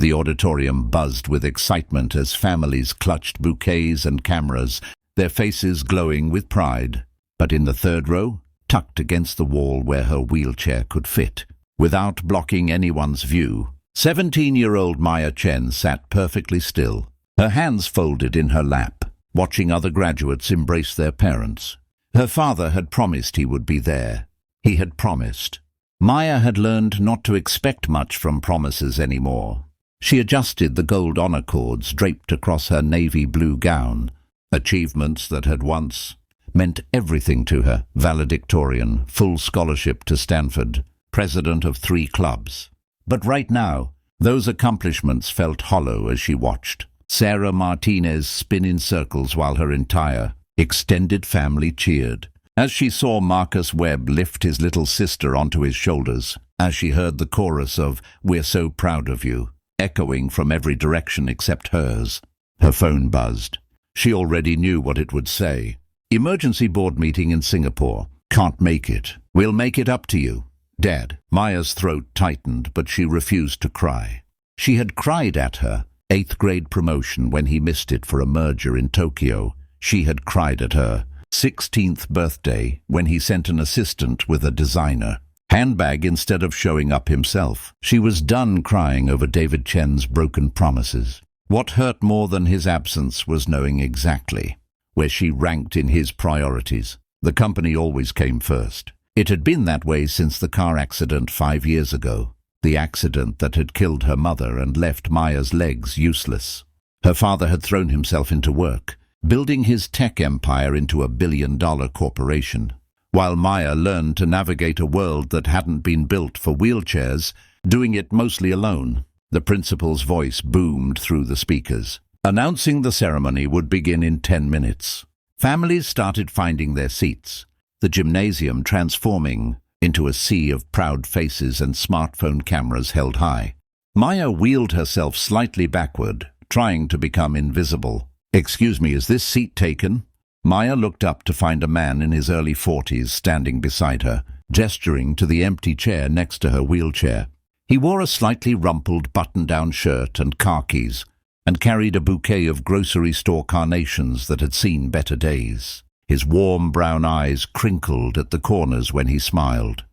The auditorium buzzed with excitement as families clutched bouquets and cameras, their faces glowing with pride. But in the third row, tucked against the wall where her wheelchair could fit, without blocking anyone's view, 17-year-old Maya Chen sat perfectly still, her hands folded in her lap, watching other graduates embrace their parents. Her father had promised he would be there. He had promised. Maya had learned not to expect much from promises anymore. She adjusted the gold honor cords draped across her navy blue gown, achievements that had once meant everything to her: valedictorian, full scholarship to Stanford, president of 3 clubs. But right now, those accomplishments felt hollow as she watched Sarah Martinez spin in circles while her entire extended family cheered. As she saw Marcus Webb lift his little sister onto his shoulders, as she heard the chorus of "We're so proud of you" echoing from every direction except hers, her phone buzzed. She already knew what it would say. "Emergency board meeting in Singapore. Can't make it. We'll make it up to you. Dad." Maya's throat tightened, but she refused to cry. She had cried at her 8th grade promotion when he missed it for a merger in Tokyo. She had cried at her 16th birthday when he sent an assistant with a designer handbag instead of showing up himself. She was done crying over David Chen's broken promises. What hurt more than his absence was knowing exactly where she ranked in his priorities. The company always came first. It had been that way since the car accident 5 years ago, the accident that had killed her mother and left Maya's legs useless. Her father had thrown himself into work, building his tech empire into a billion-dollar corporation, while Maya learned to navigate a world that hadn't been built for wheelchairs, doing it mostly alone. The principal's voice boomed through the speakers, announcing the ceremony would begin in 10 minutes. Families started finding their seats, the gymnasium transforming into a sea of proud faces and smartphone cameras held high. Maya wheeled herself slightly backward, trying to become invisible. "Excuse me, is this seat taken?" Maya looked up to find a man in his early 40s standing beside her, gesturing to the empty chair next to her wheelchair. He wore a slightly rumpled button-down shirt and khakis, and carried a bouquet of grocery store carnations that had seen better days. His warm brown eyes crinkled at the corners when he smiled.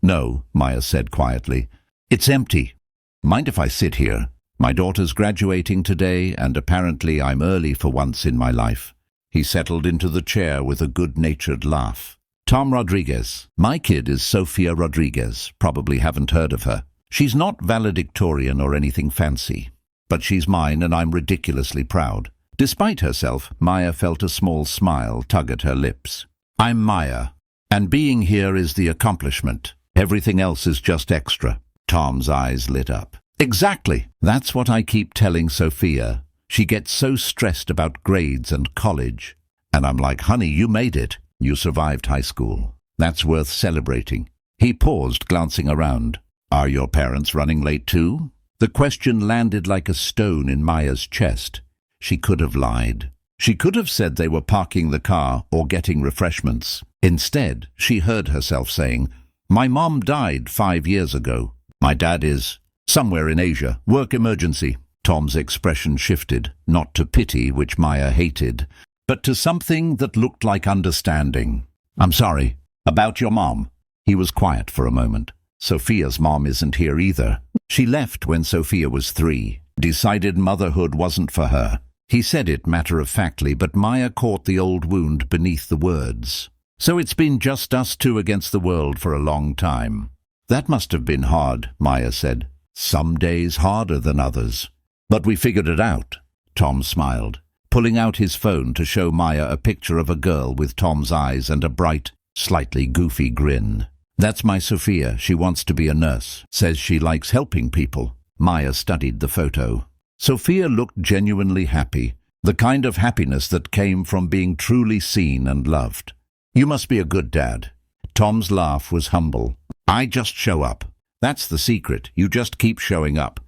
No," Maya said quietly. "It's empty. Mind if I sit here? My daughter's graduating today, and apparently I'm early for once in my life." He settled into the chair with a good-natured laugh. "Tom Rodriguez. My kid is Sofia Rodriguez. Probably haven't heard of her. She's not valedictorian or anything fancy, but she's mine and I'm ridiculously proud." Despite herself, Maya felt a small smile tug at her lips. "I'm Maya, and being here is the accomplishment. Everything else is just extra." Tom's eyes lit up. "Exactly. That's what I keep telling Sophia. She gets so stressed about grades and college. And I'm like, honey, you made it. You survived high school. That's worth celebrating." He paused, glancing around. "Are your parents running late too?" The question landed like a stone in Maya's chest. She could have lied. She could have said they were parking the car or getting refreshments. Instead, she heard herself saying, "My mom died 5 years ago. My dad is somewhere in Asia. Work emergency." Tom's expression shifted, not to pity, which Maya hated, but to something that looked like understanding. "I'm sorry. About your mom." He was quiet for a moment. "Sophia's mom isn't here either. She left when Sophia was 3. Decided motherhood wasn't for her." He said it matter-of-factly, but Maya caught the old wound beneath the words. "So it's been just us two against the world for a long time." "That must have been hard," Maya said. "Some days harder than others. But we figured it out." Tom smiled, pulling out his phone to show Maya a picture of a girl with Tom's eyes and a bright, slightly goofy grin. "That's my Sophia. She wants to be a nurse. Says she likes helping people." Maya studied the photo. Sophia looked genuinely happy, the kind of happiness that came from being truly seen and loved. "You must be a good dad." Tom's laugh was humble. "I just show up. That's the secret. You just keep showing up.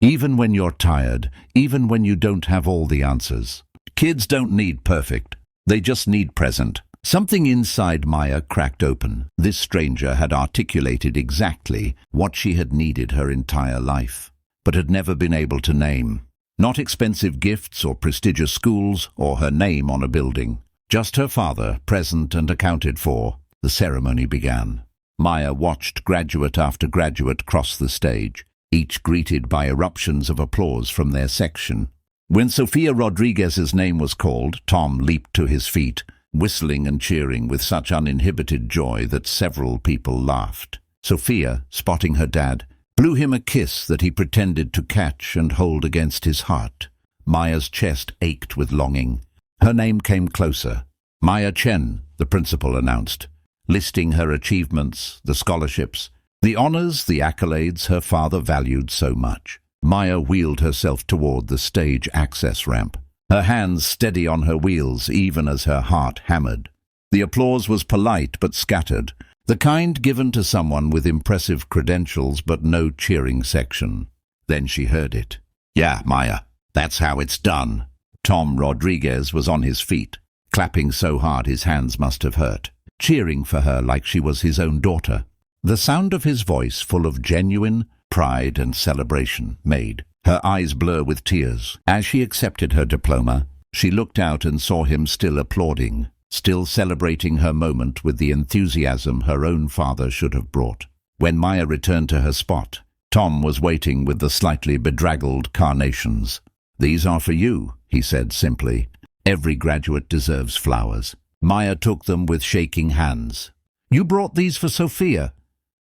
Even when you're tired, even when you don't have all the answers. Kids don't need perfect. They just need present." Something inside Maya cracked open. This stranger had articulated exactly what she had needed her entire life. but had never been able to name. Not expensive gifts or prestigious schools or her name on a building. Just her father, present and accounted for. The ceremony began. Maya watched graduate after graduate cross the stage, each greeted by eruptions of applause from their section. When Sofia Rodriguez's name was called, Tom leaped to his feet, whistling and cheering with such uninhibited joy that several people laughed. Sofia, spotting her dad, blew him a kiss that he pretended to catch and hold against his heart. Maya's chest ached with longing. Her name came closer. Maya Chen, the principal announced, listing her achievements, the scholarships, the honors, the accolades her father valued so much. Maya wheeled herself toward the stage access ramp, her hands steady on her wheels even as her heart hammered. The applause was polite but scattered, the kind given to someone with impressive credentials but no cheering section. Then she heard it. "Yeah, Maya, that's how it's done." Tom Rodriguez was on his feet, clapping so hard his hands must have hurt, cheering for her like she was his own daughter. The sound of his voice, full of genuine pride and celebration, made her eyes blur with tears. As she accepted her diploma, she looked out and saw him still applauding, still celebrating her moment with the enthusiasm her own father should have brought. When Maya returned to her spot, Tom was waiting with the slightly bedraggled carnations. "These are for you," he said simply. "Every graduate deserves flowers." Maya took them with shaking hands. "You brought these for Sofia?"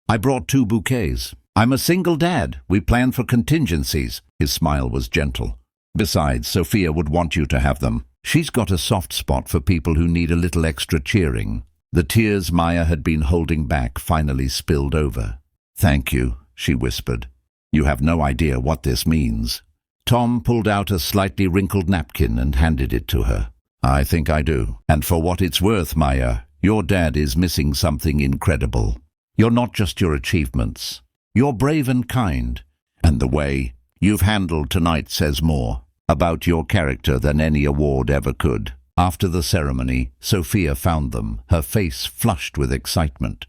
"I brought 2 bouquets. I'm a single dad. We plan for contingencies." His smile was gentle. "Besides, Sofia would want you to have them. She's got a soft spot for people who need a little extra cheering." The tears Maya had been holding back finally spilled over. "Thank you," she whispered. "You have no idea what this means." Tom pulled out a slightly wrinkled napkin and handed it to her. "I think I do. And for what it's worth, Maya, your dad is missing something incredible. You're not just your achievements. You're brave and kind. And the way you've handled tonight says more about your character than any award ever could." After the ceremony, Sofia found them, her face flushed with excitement.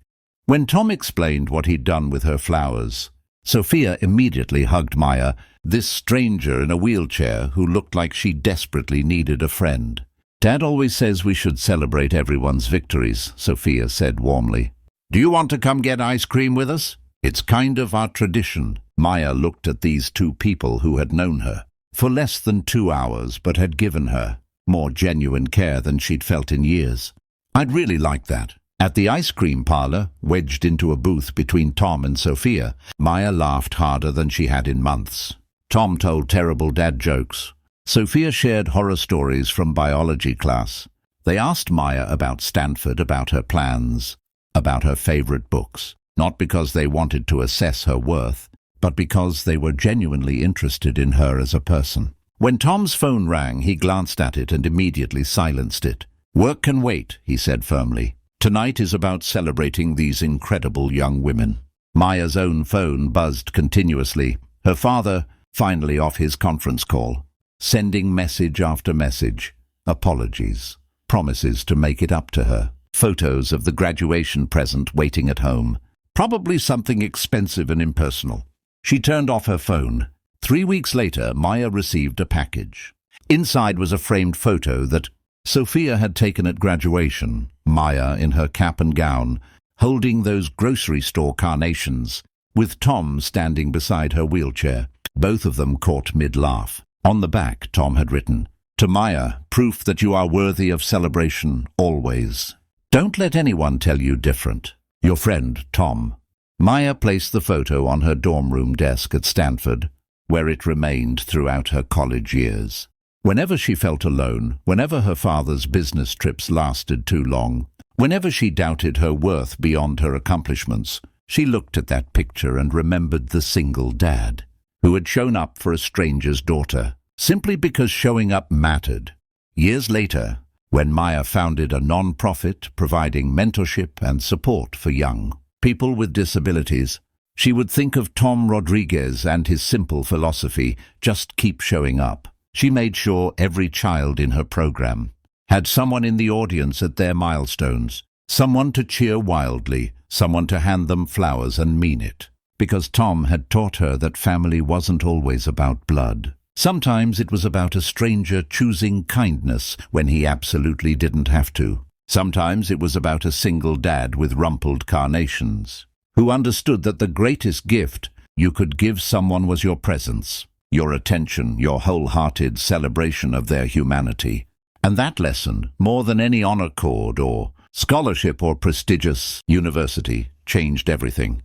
When Tom explained what he'd done with her flowers, Sofia immediately hugged Maya, this stranger in a wheelchair who looked like she desperately needed a friend. "Dad always says we should celebrate everyone's victories," Sofia said warmly. "Do you want to come get ice cream with us? It's kind of our tradition." Maya looked at these 2 people who had known her for less than 2 hours but had given her more genuine care than she'd felt in years. "I'd really like that." At the ice cream parlor, wedged into a booth between Tom and Sofia, Maya laughed harder than she had in months. Tom told terrible dad jokes. Sofia shared horror stories from biology class. They asked Maya about Stanford, about her plans, about her favorite books, not because they wanted to assess her worth, but because they were genuinely interested in her as a person. When Tom's phone rang, he glanced at it and immediately silenced it. "Work can wait," he said firmly. "Tonight is about celebrating these incredible young women." Maya's own phone buzzed continuously, her father finally off his conference call, sending message after message, apologies, promises to make it up to her, photos of the graduation present waiting at home, probably something expensive and impersonal. She turned off her phone. 3 weeks later, Maya received a package. Inside was a framed photo that Sofia had taken at graduation, Maya in her cap and gown, holding those grocery store carnations, with Tom standing beside her wheelchair. Both of them caught mid-laugh. On the back, Tom had written, "To Maya, proof that you are worthy of celebration, always. Don't let anyone tell you different. Your friend, Tom." Maya placed the photo on her dorm room desk at Stanford, where it remained throughout her college years. Whenever she felt alone, whenever her father's business trips lasted too long, whenever she doubted her worth beyond her accomplishments, she looked at that picture and remembered the single dad who had shown up for a stranger's daughter, simply because showing up mattered. Years later, when Maya founded a non-profit providing mentorship and support for young people with disabilities, she would think of Tom Rodriguez and his simple philosophy, just keep showing up. She made sure every child in her program had someone in the audience at their milestones, someone to cheer wildly, someone to hand them flowers and mean it. because Tom had taught her that family wasn't always about blood. Sometimes it was about a stranger choosing kindness when he absolutely didn't have to. Sometimes it was about a single dad with rumpled carnations, who understood that the greatest gift you could give someone was your presence, your attention, your wholehearted celebration of their humanity. And that lesson, more than any honor cord or scholarship or prestigious university, changed everything.